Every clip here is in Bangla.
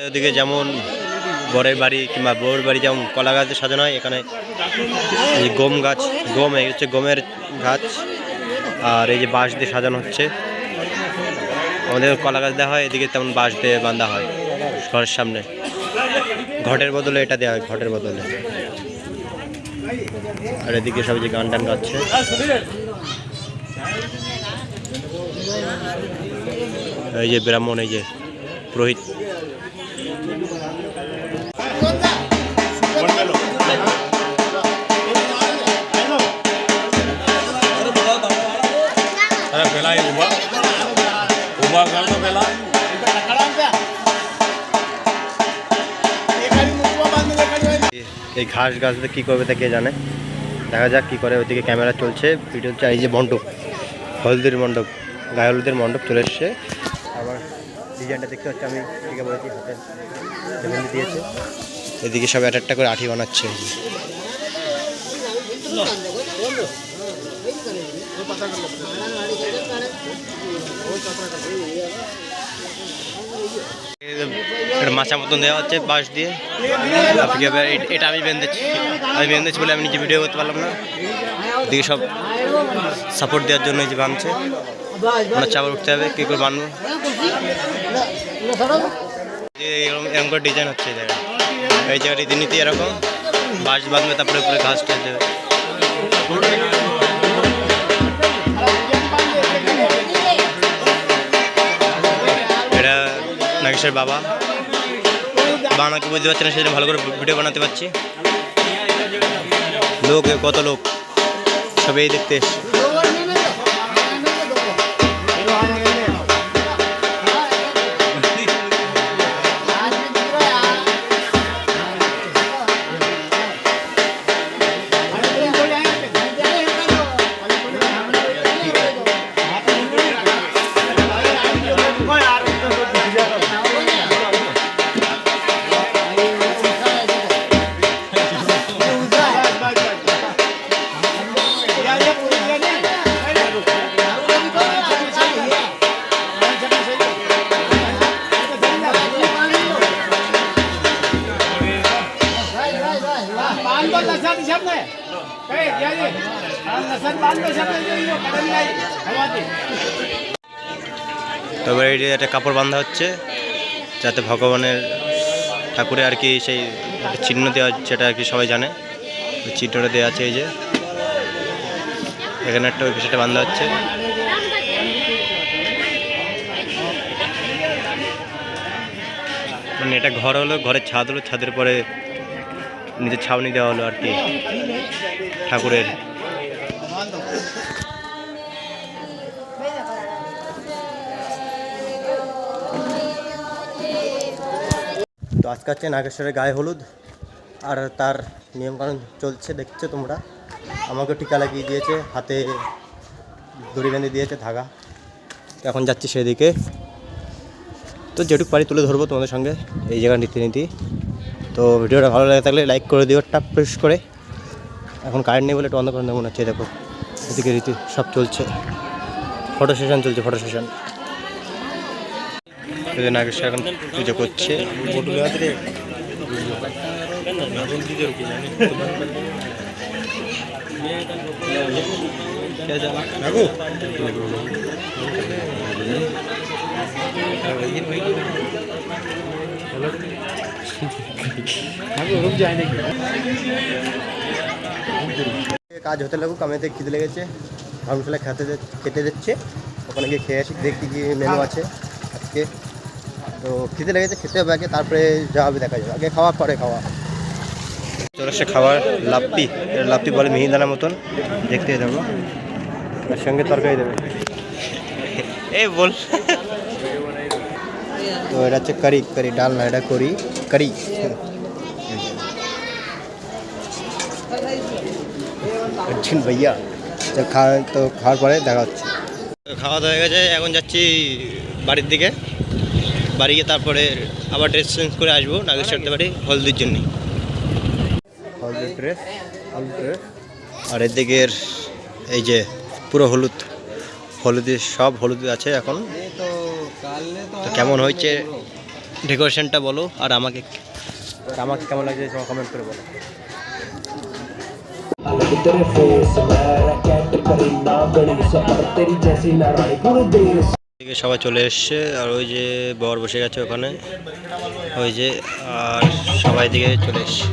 ওদিকে যেমন বরের বাড়ি কিংবা বউর বাড়ি যেমন কলা গাছে সাজানো হয়, এখানে এই গম গাছ, গম এই হচ্ছে গমের গাছ, আর এই যে বাঁশ দিয়ে সাজানো হচ্ছে। আমাদের কলা গাছ দেওয়া হয়, এদিকে তেমন বাঁশ দিয়ে বাঁধা হয় ঘরের সামনে। ঘটের বদলে এটা দেওয়া হয়, ঘটের বদলে। আর এদিকে সব যে গান টান গাচ্ছে। এই যে ব্রাহ্মণ, এই যে পুরোহিত। এই ঘাস গাছটা কি করবে তা কে জানে, দেখা যাক কি করে। ওইদিকে ক্যামেরা চলছে, ভিডিও হচ্ছে। এই যে মণ্ডপ, হলদির মণ্ডপ, গায়ে হলুদের মণ্ডপ চলে এসছে। আমার ডিজাইনটা দেখতে হচ্ছে, আমি ঠিক বলেছি, হাতে মেহেন্দি দিয়েছে। এদিকে সব একটা করে আঠি বানাচ্ছে। মাচা মতন দেওয়া হচ্ছে বাঁশ দিয়ে। এটা আমি বেঁধেছি বলে আমি নিজে ভিডিও করতে পারলাম না। এদিকে সব সাপোর্ট দেওয়ার জন্য যে বাঁধছে, ওনার চাপড় উঠতে হবে, কী করে বাঁধবো। এরকম করে ডিজাইন হচ্ছে এই জায়গায়। এই জায়গায় রীতিনীতি এরকম, বাঁশ বাঁধবে, তারপরে উপরে ঘাস টাস দেবে। এটা নাগেশের বাবা, বানাকে বুঝতে পারছি না, সেজন্য ভালো করে ভিডিও বানাতে পারছি। লোক, কত লোক সবাই দেখতে এসছে। তবে এই একটা কাপড় বাঁধা হচ্ছে, যাতে ভগবানের ঠাকুরে আর কি সেই চিহ্ন দেওয়া, যেটা আর কি সবাই জানে, ওই চিহ্নটা দেওয়া আছে। এই যে এখানে একটা ওই বিষয়টা বাঁধা হচ্ছে। মানে এটা ঘর হলো, ঘরের ছাদ হলো, ছাদের পরে নিজের ছাউনি দেওয়া হলো আর কি ঠাকুরের। তো আজকে হচ্ছে নাগেশ্বরের গায়ে হলুদ, আর তার নিয়মকানুন চলছে, দেখছো তোমরা। আমাকে টিকা লাগিয়ে দিয়েছে, হাতে দড়ি বেঁধে দিয়েছে, ধাগা। এখন যাচ্ছি সেদিকে, তো যেটুকু পারি তুলে ধরবো তোমাদের সঙ্গে এই জায়গার রীতিনীতি। তো ভিডিওটা ভালো লাগে থাকলে লাইক করে দিও, টাপ প্রেস করে। এখন কারেন্ট নেই বলে একটু অন্ধকার মনে হচ্ছে। দেখো এদিকে রীতি সব চলছে, ফটো সেশন চলছে, ফটো সেশন। নাগেশ্বর এখন পুজো করছে। কাজ হতে লাগুক, আমি তো খিদে লেগেছে, ধর্মশালা খেতে যাচ্ছে। ওখানে গিয়ে খেয়ে আসি, দেখি কি মেনু আছে আজকে। তো খিদে লেগেছে, খেতে হবে আগে, তারপরে যা হবে দেখা যাবে। আগে খাওয়া, পরে খাওয়া। চলে আসছে খাবার, লাপ্পি। লাপ্পি বলে মিহিদানার মতন দেখতে যাবো, তার সঙ্গে তরকারি দেবে। এই বল। তো এটা হচ্ছে কারি, কারি ডাল না, এটা করি কারি। ভাইয়া চল তো খাওয়ার পরে দেখা হচ্ছে। খাওয়া দাওয়া হয়ে গেছে, এখন যাচ্ছি বাড়ির দিকে। বাড়ি গিয়ে তারপরে আবার ড্রেস চেঞ্জ করে আসবো নাগেশ্বরদের বাড়ি হলদির জন্যে। হলদির ড্রেস, হলুদ ড্রেস। আর এদিকের এই যে পুরো হলুদ, হলুদের সব হলুদ আছে এখন। তো কেমন হয়েছে ডেকোরেশনটা বলো আর আমাকে কেমন লাগছে কমেন্ট করে বলো। সবাই চলে এসছে আর ওই যে বর বসে গেছে ওখানে, ওই যে, আর সবাই দিকে চলে এসছে।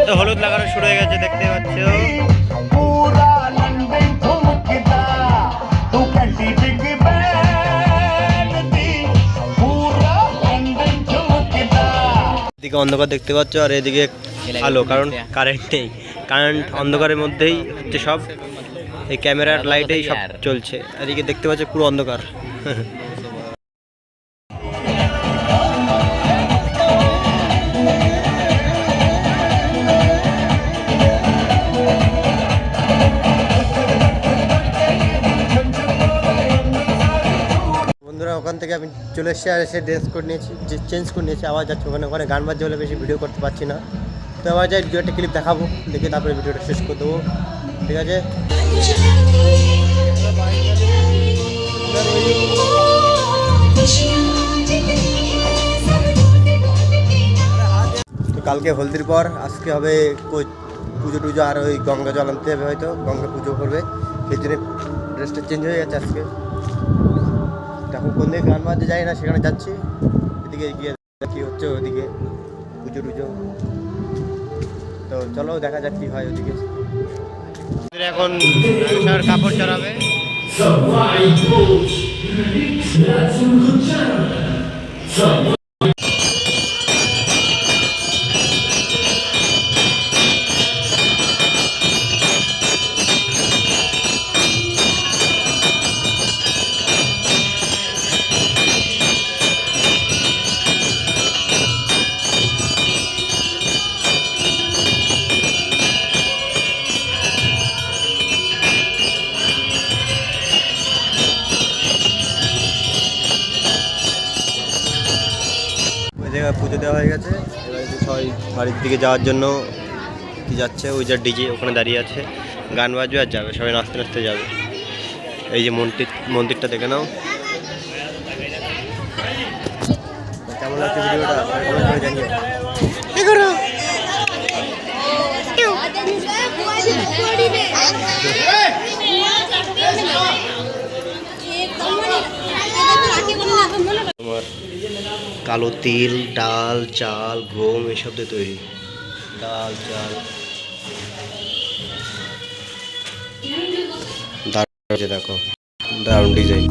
তো হলুদ লাগানো শুরু হয়ে গেছে, দেখতে পাচ্ছ। এদিকে অন্ধকার দেখতে পাচ্ছ আর এদিকে আলো, কারণ কারেন্ট নেই। কারেন্ট অন্ধকারের মধ্যেই হচ্ছে সব, এই ক্যামেরার লাইটেই সব চলছে। এদিকে দেখতে পাচ্ছ পুরো অন্ধকার। বন্ধুরা ওখান থেকে আমি চলে এসেছি আর এসে ড্রেস করে নিয়েছি, চেঞ্জ করে নিয়েছি, আবার যাচ্ছি ওখানে। ওখানে গান বাজছে বলে বেশি ভিডিও করতে পারছি না, তো আবার যাই দু একটা ক্লিপ দেখাবো, দেখে তারপরে ভিডিওটা শেষ করে দেবো, ঠিক আছে। তো কালকে হলদির পর আজকে হবে পুজো টুজো, আর ওই গঙ্গা জল আনতে হবে, হয়তো গঙ্গা পুজো করবে, সেই জন্য ড্রেসটা চেঞ্জ হয়ে গেছে আজকে। এখন কোন দিকে গান বাজতে যাই না, সেখানে যাচ্ছি, এদিকে গিয়ে কি হচ্ছে ওদিকে পুজো টুজো। তো চলো দেখা যাক কি হয় ওদিকে। এখন কাপড় চড়াবে। পুজো দেওয়া হয়ে গেছে, এবার সবাই বাড়ির দিকে যাওয়ার জন্য কি যাচ্ছে, ওই যে ডিজে ওখানে দাঁড়িয়ে আছে, গান বাজবে আর যাবে, সবাই নাচতে নাচতে যাবে। এই যে মন্দিরটা দেখে নাও। কেমন লাগছে ভিডিওটা কমেন্ট করে জানিও। তোমার কালো তিল, ডাল, চাল, গম এসব দিয়ে তৈরি, ডাল চাল, দারুণ দেখো, দারুণ ডিজাইন।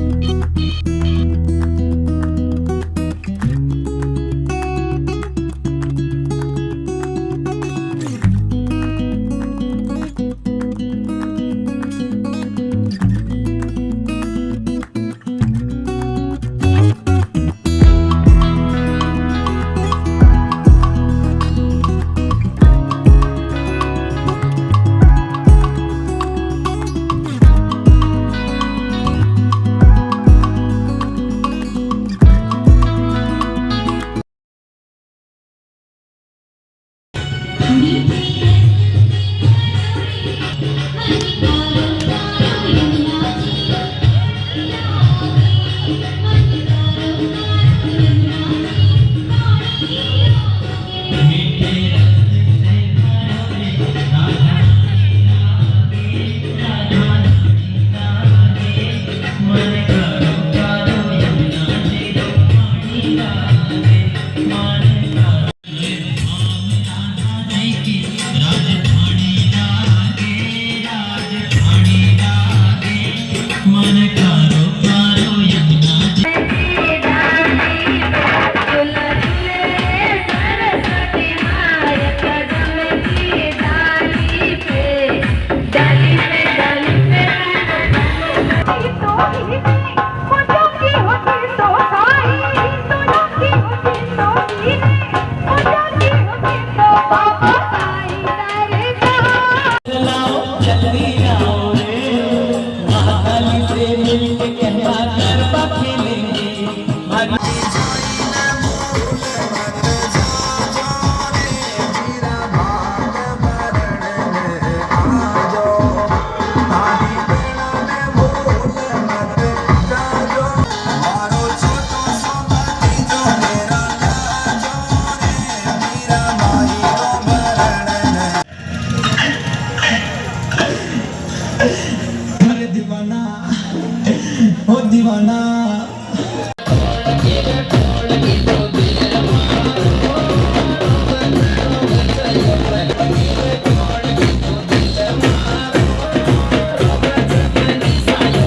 না